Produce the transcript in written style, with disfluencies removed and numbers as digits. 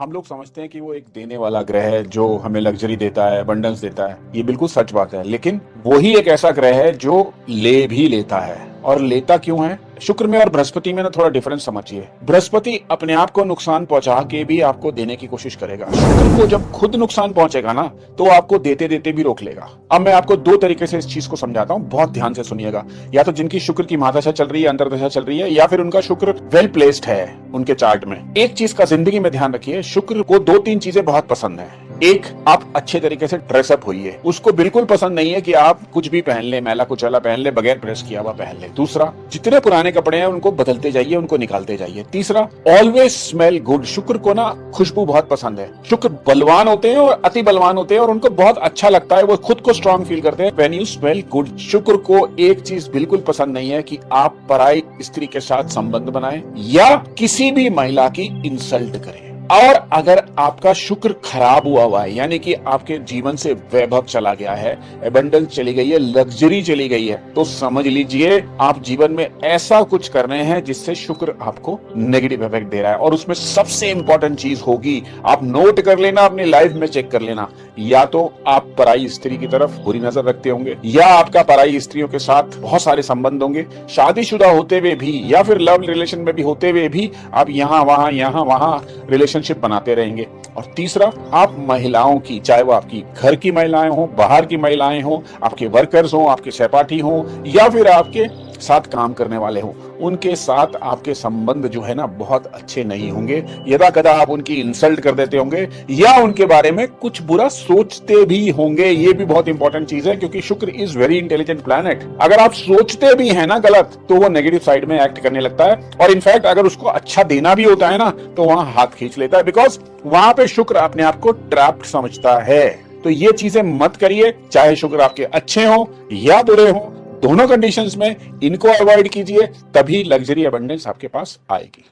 हम लोग समझते हैं कि वो एक देने वाला ग्रह है जो हमें लग्जरी देता है, अबंडेंस देता है। ये बिल्कुल सच बात है, लेकिन वही एक ऐसा ग्रह है जो ले भी लेता है। और लेता क्यों है? शुक्र में और बृहस्पति में ना थोड़ा डिफरेंस समझिए। बृहस्पति अपने आप को नुकसान पहुंचा के भी आपको देने की कोशिश करेगा। शुक्र को जब खुद नुकसान पहुंचेगा ना, तो आपको देते देते भी रोक लेगा। अब मैं आपको दो तरीके से इस चीज को समझाता हूँ, बहुत ध्यान से सुनिएगा। या तो जिनकी शुक्र की महादशा चल रही है, अंतर्दशा चल रही है, या फिर उनका शुक्र वेल प्लेस्ड है उनके चार्ट में। एक चीज का जिंदगी में ध्यान रखिए, शुक्र को दो तीन चीजें बहुत पसंद है। एक, आप अच्छे तरीके से ड्रेसअप होइए। उसको बिल्कुल पसंद नहीं है कि आप कुछ भी पहन ले, मैला कुचैला पहन ले, बगैर प्रेस किया हुआ पहन ले। दूसरा, जितने पुराने कपड़े हैं उनको बदलते जाइए, उनको निकालते जाइए। तीसरा, ऑलवेज स्मेल गुड। शुक्र को ना खुशबू बहुत पसंद है। शुक्र बलवान होते हैं और अति बलवान होते हैं और उनको बहुत अच्छा लगता है, वो खुद को स्ट्रांग फील करते हैं व्हेन यू स्मेल गुड। शुक्र को एक चीज बिल्कुल पसंद नहीं है कि आप पराई स्त्री के साथ संबंध बनाएं या किसी भी महिला की इंसल्ट करें। और अगर आपका शुक्र खराब हुआ है, यानी कि आपके जीवन से वैभव चला गया है, एबंडेंस चली गई है, लग्जरी चली गई है, तो समझ लीजिए आप जीवन में ऐसा कुछ कर रहे हैं जिससे शुक्र आपको नेगेटिव इफेक्ट दे रहा है। और उसमें सबसे इंपॉर्टेंट चीज होगी, आप नोट कर लेना, अपनी लाइफ में चेक कर लेना, या तो आप पराई स्त्री की तरफ बुरी नजर रखते होंगे, या आपका पराई स्त्रियों के साथ बहुत सारे संबंध होंगे, शादीशुदा होते हुए भी या फिर लव रिलेशन में भी होते हुए भी आप यहाँ वहां रिलेशनशिप बनाते रहेंगे। और तीसरा, आप महिलाओं की, चाहे वो आपकी घर की महिलाएं हो, बाहर की महिलाएं हो, आपके वर्कर्स हो, आपके सहपाठी हो, या फिर आपके साथ काम करने वाले हो, उनके साथ आपके संबंध जो है ना बहुत अच्छे नहीं होंगे। यदा कदा आप उनकी इंसल्ट कर देते होंगे या उनके बारे में कुछ बुरा सोचते भी होंगे। ये भी बहुत इंपॉर्टेंट चीज है, क्योंकि शुक्र इज वेरी इंटेलिजेंट प्लैनेट। अगर आप सोचते भी है ना गलत, तो वो नेगेटिव साइड में एक्ट करने लगता है। और इनफैक्ट अगर उसको अच्छा देना भी होता है ना, तो वहां हाथ खींच लेता है, बिकॉज वहां पे शुक्र अपने आप को ट्रैप्ड समझता है। तो ये चीजें मत करिए, चाहे शुक्र आपके अच्छे हो या बुरे हो, दोनों कंडीशंस में इनको अवॉइड कीजिए, तभी लग्जरी अबंडेंस आपके पास आएगी।